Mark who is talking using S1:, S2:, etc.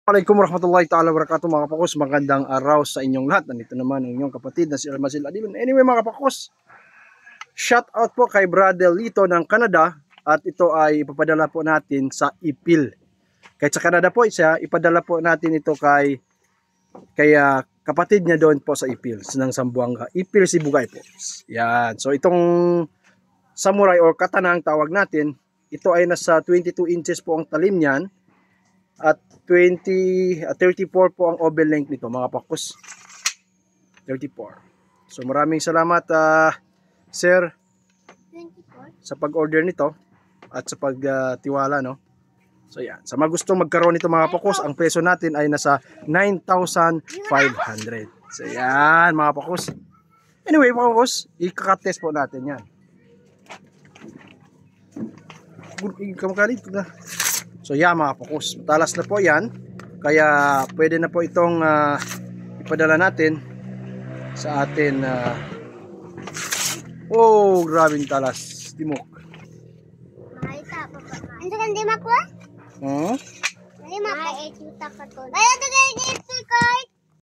S1: Assalamualaikum warahmatullahi ta'ala wabarakatuh mga kapakos. Magandang araw sa inyong lahat. Nandito naman ang inyong kapatid na si Almazil Adilon. Anyway mga kapakos, shout out po kay Brother Lito ng Canada. At ito ay ipapadala po natin sa Ipil. Kahit sa Canada po siya, ipadala po natin ito kay kapatid niya doon po sa Ipil, ng Zamboanga. Ipil Sibugay po. Yan. So itong samurai or katana ang tawag natin, ito ay nasa 22 inches po ang talim niyan. At 34 po ang oval length nito mga pakos. 34. So maraming salamat sir 24 sa pag-order nito at sa pagtiwala no. So yan, sa mga gustong magkaroon nito mga pakos, ang presyo natin ay nasa 9,500. So yan mga pakos. Anyway mga pakos, i-test po natin yan. Kamakalit na. So yan mga pakos, matalas na po yan. Kaya pwede na po itong ipadala natin sa atin. Oh, grabing talas. Timok.
S2: Ano kan di makuha?
S1: Hmm?
S2: Hindi makuha. Ay, ito ka to. Ay, ito ka yung card.